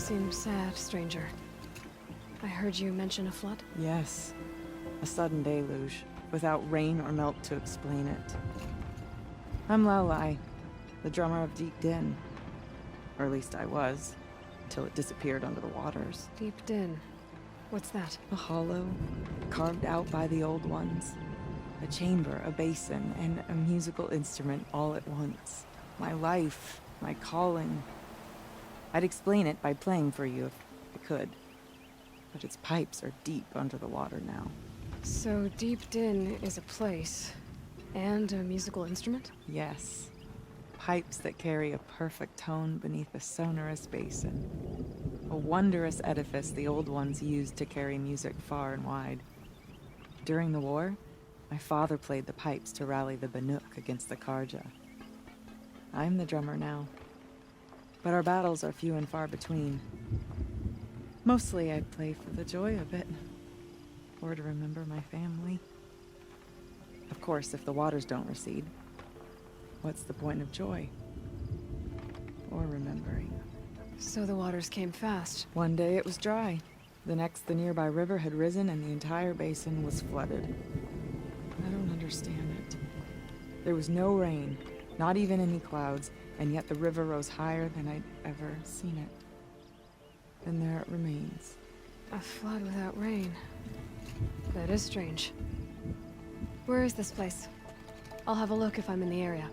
seem sad, stranger. I heard you mention a flood? Yes. A sudden deluge, without rain or melt to explain it. I'm Aloy, the drummer of Deep Din. Or at least I was, until it disappeared under the waters. Deep Din. What's that? A hollow, carved out by the old ones. A chamber, a basin, and a musical instrument all at once. My life, my calling. I'd explain it by playing for you if I could. But its pipes are deep under the water now. So Deep Din is a place, and a musical instrument? Yes. Pipes that carry a perfect tone beneath a sonorous basin. A wondrous edifice the old ones used to carry music far and wide. During the war, my father played the pipes to rally the Banuk against the Karja. I'm the drummer now. But our battles are few and far between. Mostly I play for the joy of it. Or to remember my family. Of course, if the waters don't recede, what's the point of joy? Or remembering? So the waters came fast. One day it was dry. The next, the nearby river had risen and the entire basin was flooded. I don't understand it. There was no rain, not even any clouds, and yet the river rose higher than I'd ever seen it. And there it remains. A flood without rain. That is strange. Where is this place? I'll have a look if I'm in the area.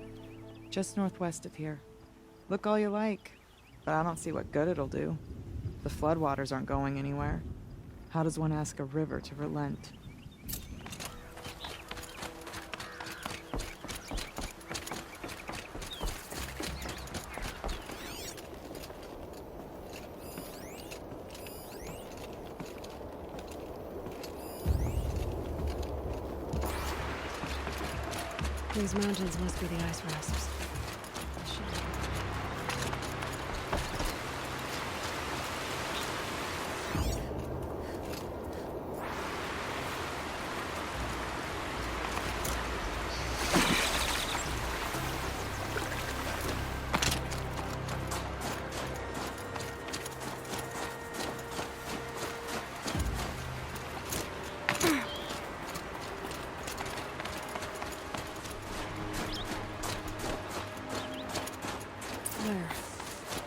Just northwest of here. Look all you like, but I don't see what good it'll do. The floodwaters aren't going anywhere. How does one ask a river to relent? These mountains must be the ice rasps.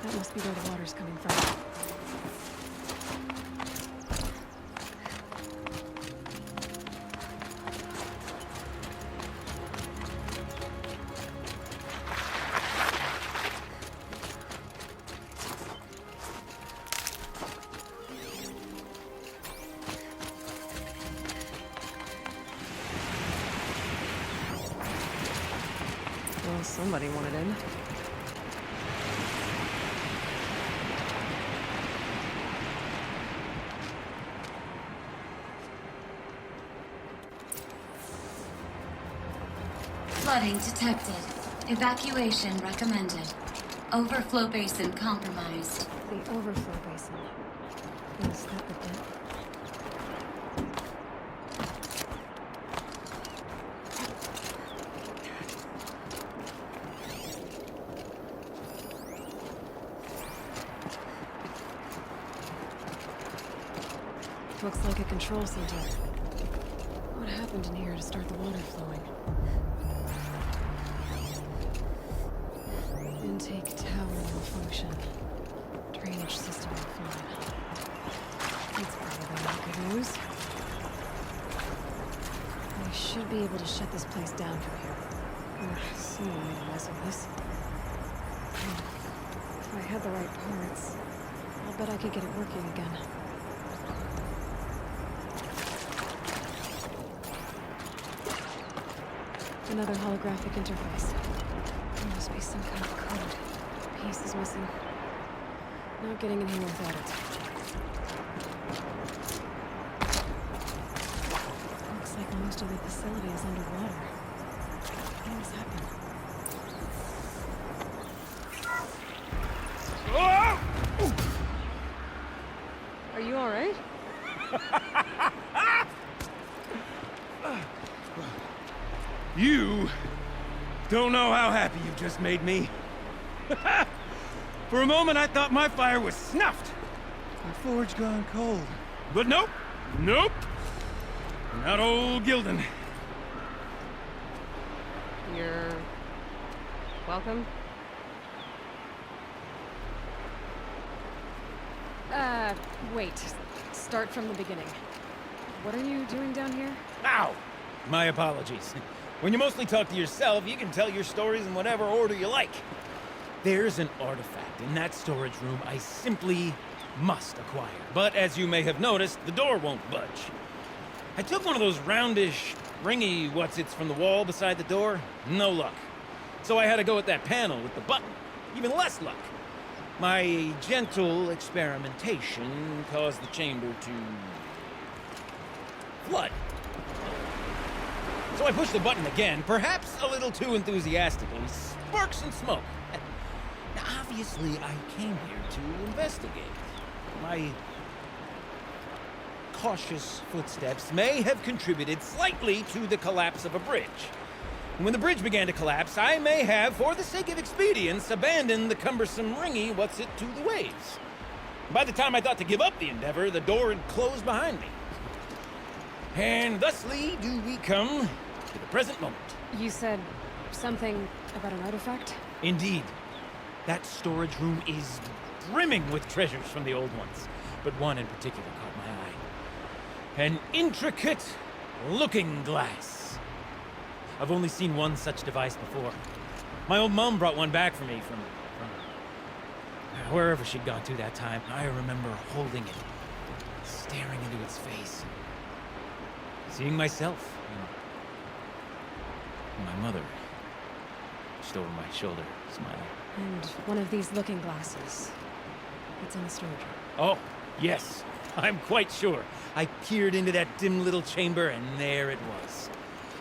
That must be where the water's coming from. Well, somebody wanted in. Flooding detected. Evacuation recommended. Overflow basin compromised. The overflow basin. Is that the pit? Looks like a control center. What happened in here to start the water flowing? Intake tower malfunction. Drainage system offline. That's probably not good news. I should be able to shut this place down from here. Or someone made a mess of this. If I had the right parts, I'll bet I could get it working again. Another holographic interface. There must be some kind of code. Piece is missing. Not getting in here without it. Looks like most of the facility is underwater. What has happened? Are you alright? You don't know how happy you just made me. For a moment, I thought my fire was snuffed. My forge gone cold. But nope. Nope. Not old Gildan. You're... welcome? Wait. Start from the beginning. What are you doing down here? Ow! My apologies. When you mostly talk to yourself, you can tell your stories in whatever order you like. There's an artifact in that storage room I simply must acquire. But as you may have noticed, the door won't budge. I took one of those roundish, ringy what's-its from the wall beside the door. No luck. So I had to go with that panel with the button. Even less luck. My gentle experimentation caused the chamber to... flood. So I pushed the button again, perhaps a little too enthusiastically. Sparks and smoke. Now, obviously, I came here to investigate. My cautious footsteps may have contributed slightly to the collapse of a bridge. And when the bridge began to collapse, I may have, for the sake of expedience, abandoned the cumbersome ringy what's-it to the waves. By the time I thought to give up the endeavor, the door had closed behind me. And thusly do we come to the present moment. You said something about an artifact? Indeed. That storage room is brimming with treasures from the old ones, but one in particular caught my eye. An intricate looking glass. I've only seen one such device before. My old mom brought one back for me from wherever she'd gone to that time. I remember holding it, staring into its face, seeing myself and my mother just over my shoulder, smiling. And one of these looking glasses. It's in the storage room. Oh, yes. I'm quite sure. I peered into that dim little chamber, and there it was.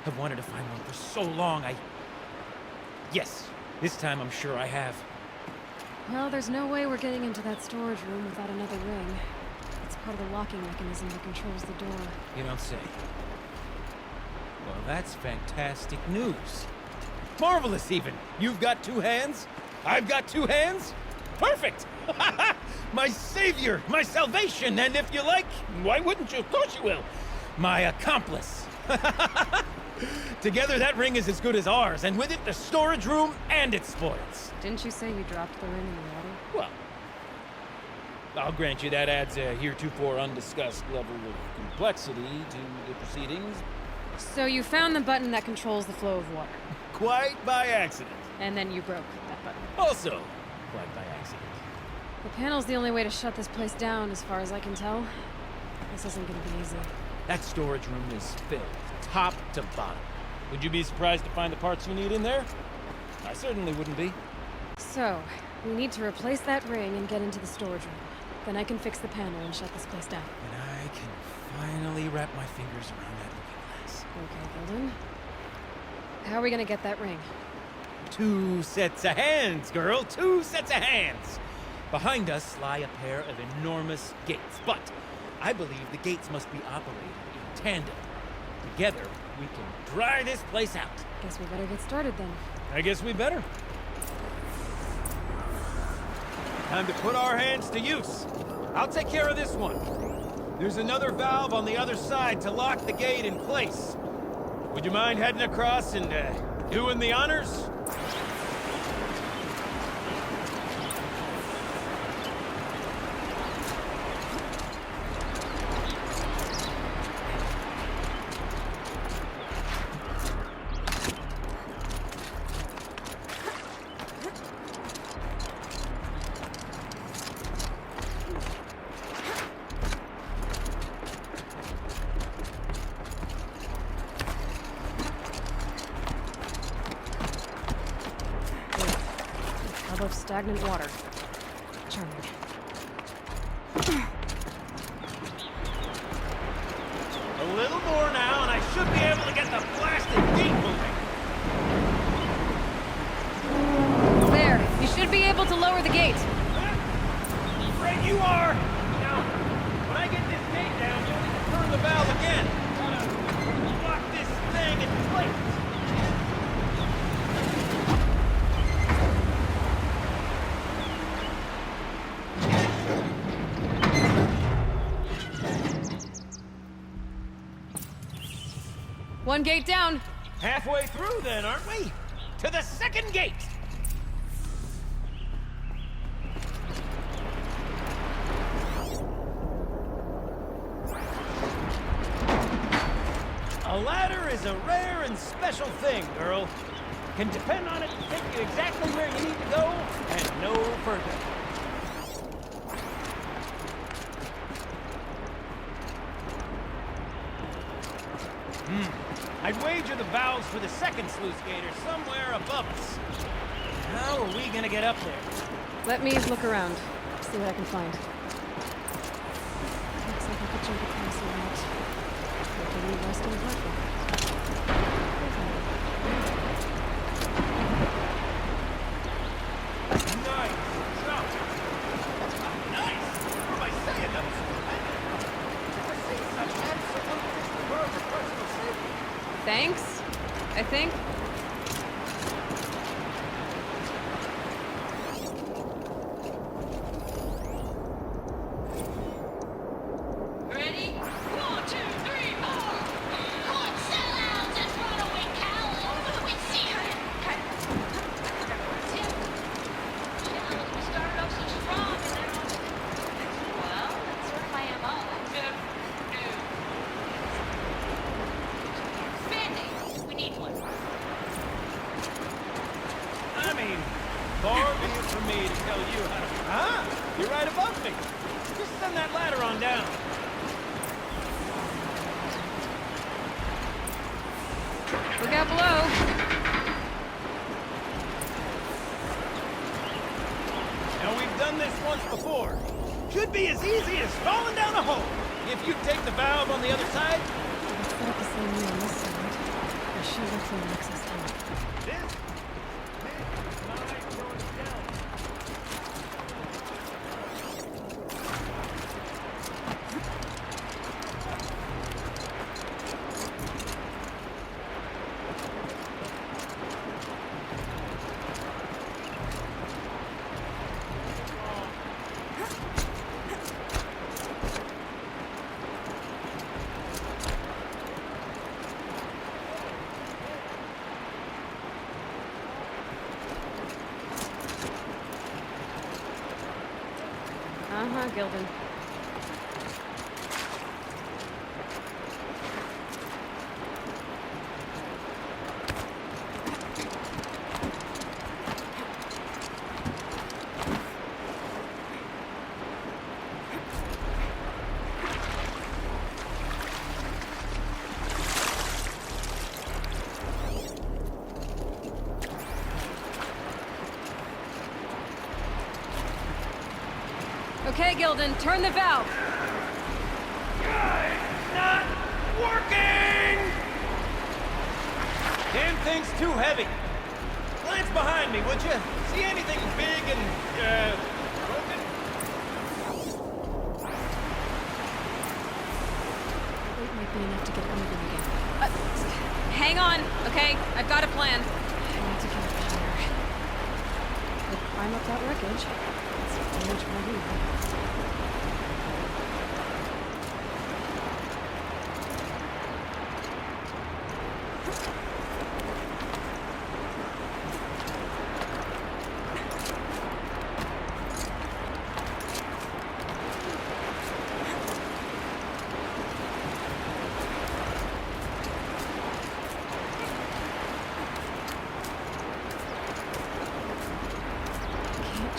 I've wanted to find one for so long, Yes, this time I'm sure I have. Well, there's no way we're getting into that storage room without another ring. It's part of the locking mechanism that controls the door. You don't say. Well, that's fantastic news. Marvelous, even. You've got two hands. I've got two hands. Perfect! My savior, my salvation, and if you like, why wouldn't you? Of course you will. My accomplice. Together, that ring is as good as ours, and with it, the storage room and its spoils. Didn't you say you dropped the ring in the water? Well, I'll grant you that adds a heretofore undiscussed level of complexity to the proceedings. So you found the button that controls the flow of water. Quite by accident. And then you broke that button. Also, quite by accident. The panel's the only way to shut this place down, as far as I can tell. This isn't gonna be easy. That storage room is filled, top to bottom. Would you be surprised to find the parts you need in there? I certainly wouldn't be. So, we need to replace that ring and get into the storage room. Then I can fix the panel and shut this place down. And I can finally wrap my fingers around that looking glass. Okay, Gildan. How are we gonna get that ring? 2 sets of hands, girl. 2 sets of hands. Behind us lie a pair of enormous gates, but I believe the gates must be operated in tandem. Together, we can dry this place out. Guess we better get started then. I guess we better. Time to put our hands to use. I'll take care of this one. There's another valve on the other side to lock the gate in place. Would you mind heading across and doing the honors? Above stagnant water. Charming. A little more now, and I should be able to get the blasted gate moving. There! You should be able to lower the gate. Afraid you are! Now, when I get this gate down, you'll need to turn the valve again. Gotta lock this thing in place. One gate down. Halfway through then, aren't we? To the second gate! A ladder is a rare and special thing, girl. Can depend on it to take you exactly where you need to go, and no further. I'd wager the valves for the second sluice gate are somewhere above us. How are we gonna get up there? Let me look around. See what I can find. Looks like I could jump across the route. Hopefully leave rest on the platform. Nice jump. Nice. What am I saying? That was splendid. Never seen such absolute disregard for personal safety. Thanks, I think. Ready? 1, 2, 3, 4! Hot sellouts and runaway cowards! We see her! We started off so strong and then well, that's sort of my MO. Band-Aid! We need one. I mean, far be it from me to tell you how to... Ah! You're right above me. Just send that ladder on down. Look out below. Now, we've done this once before. Should be as easy as falling down a hole. If you take the valve on the other side... Let's set up the same way on this side. I'll shoot up for an access point. This is my choice down. Gildan. Okay, Gildan, turn the valve. It's not working! Damn thing's too heavy. Glance behind me, would you? See anything big and, broken? Weight might be enough to get it moving again. Hang on, okay? I've got a plan. I need to get up higher. I'll climb up that wreckage. That's pretty much what I do.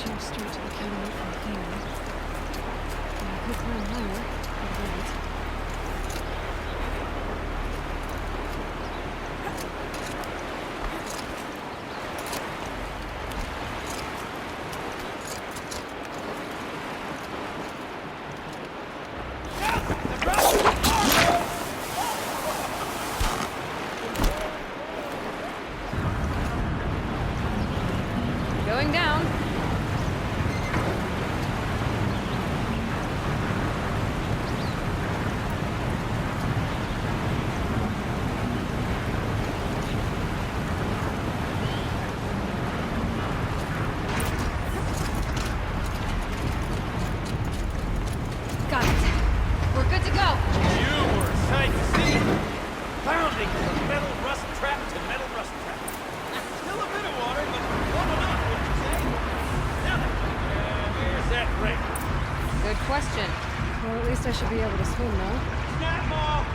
Jump straight to the camera from here. I could climb higher, but wait. Going down. Got it. We're good to go. You were a sight to see. Found it. heading from metal rust trap to metal rust trap. Still a bit of water, but warm enough, wouldn't you say? Now then, where's that ring? Good question. Well, at least I should be able to swim now. Snap maw!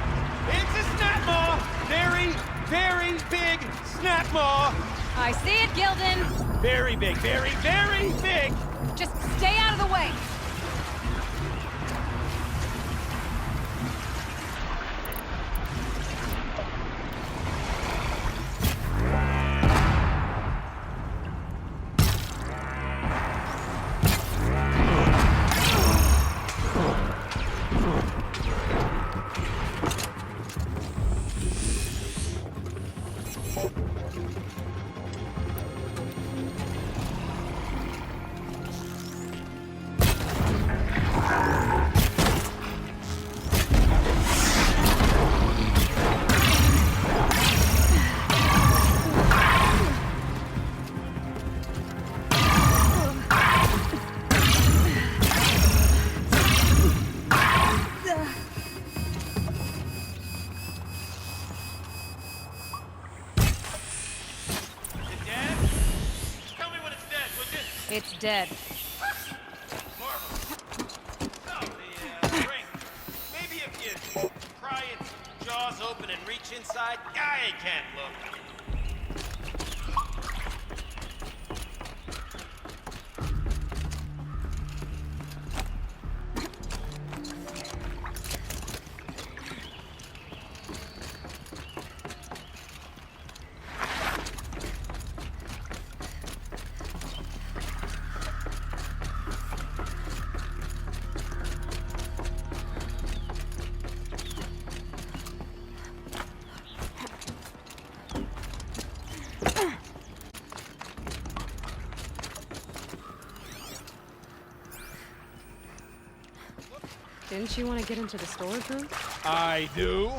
It's a snap maw! Very, very big snap maw! I see it, Gildan! Very big, very, very big! Just stay out of the way! It's dead. Marvelous. So, the ring. Maybe if you pry its jaws open and reach inside, I can't look. Didn't you want to get into the storage room? I do.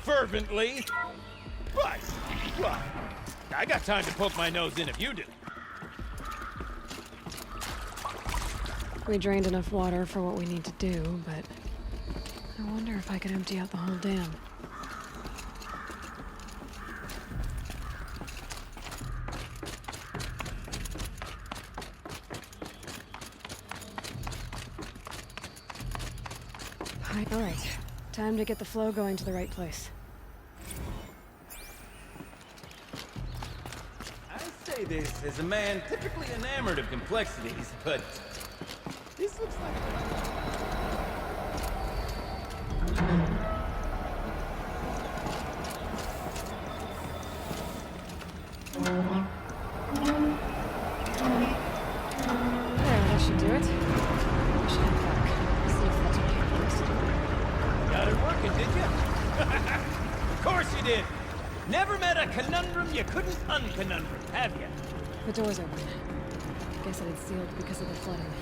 Fervently. But, well, I got time to poke my nose in if you do. We drained enough water for what we need to do, but I wonder if I could empty out the whole dam. All right, time to get the flow going to the right place. I say this as a man typically enamored of complexities, but this looks like... There, that should do it. I should head back. See if that's what he wants to do. Got it working, did you? Of course you did. Never met a conundrum you couldn't unconundrum, have you? The door's open. Guess it had sealed because of the flooding.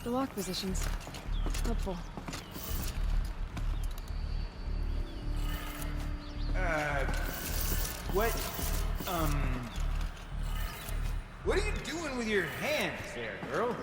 The lock positions. Helpful. What are you doing with your hands there, girl?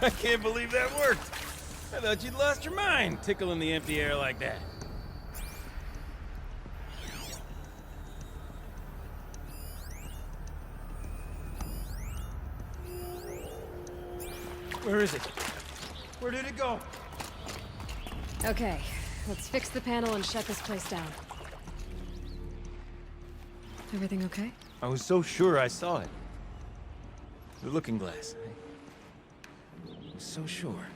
I can't believe that worked. I thought you'd lost your mind, tickling the empty air like that. Where is it? Where did it go? Okay, let's fix the panel and shut this place down. Everything okay? I was so sure I saw it. The looking glass. I was so sure.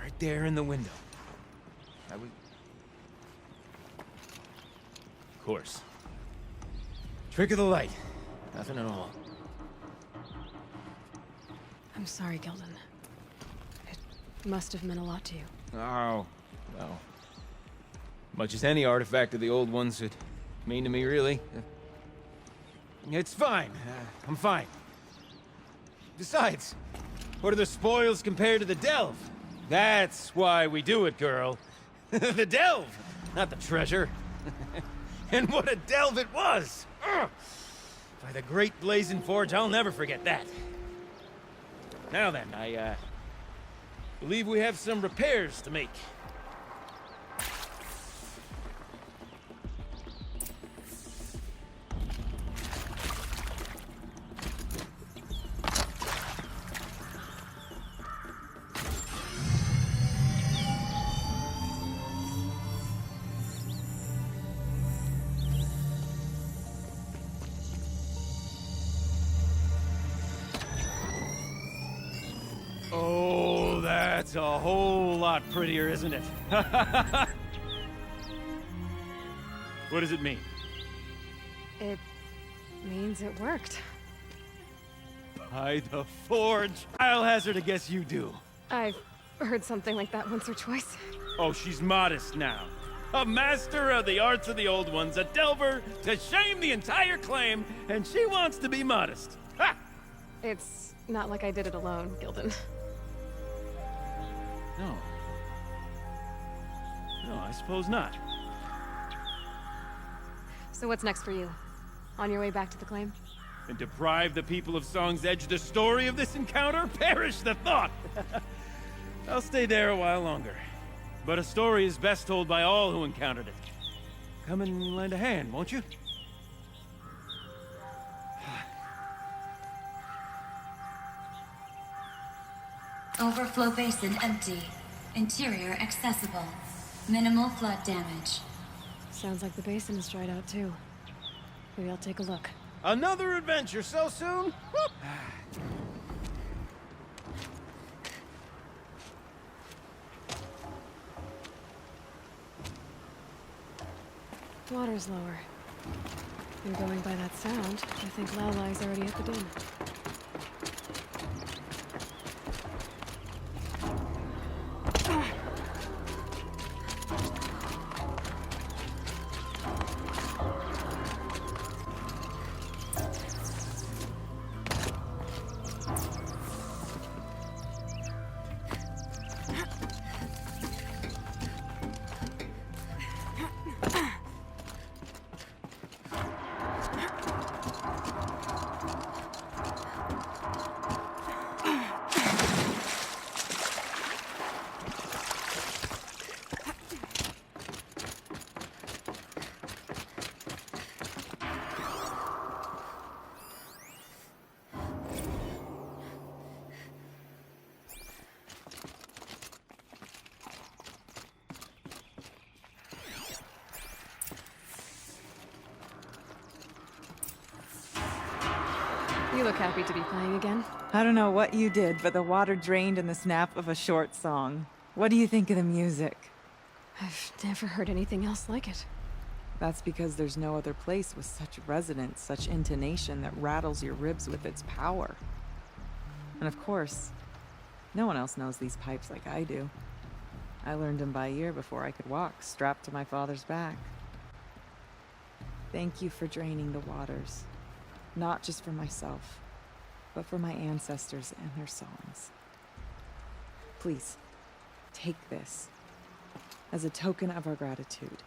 Right there in the window. I was... Of course. Trick of the light. Nothing at all. I'm sorry, Gildan. It must have meant a lot to you. Oh, well. Much as any artifact of the old ones would mean to me, really. It's fine. I'm fine. Besides, what are the spoils compared to the delve? That's why we do it, girl. The delve, not the treasure. And what a delve it was! Ugh. By the great blazing forge, I'll never forget that. Now then, I believe we have some repairs to make. Oh, that's a whole lot prettier, isn't it? What does it mean? It means it worked. By the forge! I'll hazard a guess you do. I've heard something like that once or twice. Oh, she's modest now. A master of the arts of the old ones, a delver to shame the entire claim, and she wants to be modest. Ha! It's not like I did it alone, Gildan. No. No, I suppose not. So what's next for you? On your way back to the claim? And deprive the people of Song's Edge the story of this encounter? Perish the thought! I'll stay there a while longer. But a story is best told by all who encountered it. Come and lend a hand, won't you? Overflow basin empty. Interior accessible. Minimal flood damage. Sounds like the basin is dried out too. Maybe I'll take a look. Another adventure so soon? Whoop. Water's lower. And going by that sound, I think Aloy's already at the den. You look happy to be playing again. I don't know what you did, but the water drained in the snap of a short song. What do you think of the music? I've never heard anything else like it. That's because there's no other place with such resonance, such intonation that rattles your ribs with its power. And of course, no one else knows these pipes like I do. I learned them by ear before I could walk, strapped to my father's back. Thank you for draining the waters. Not just for myself, but for my ancestors and their songs. Please, take this as a token of our gratitude.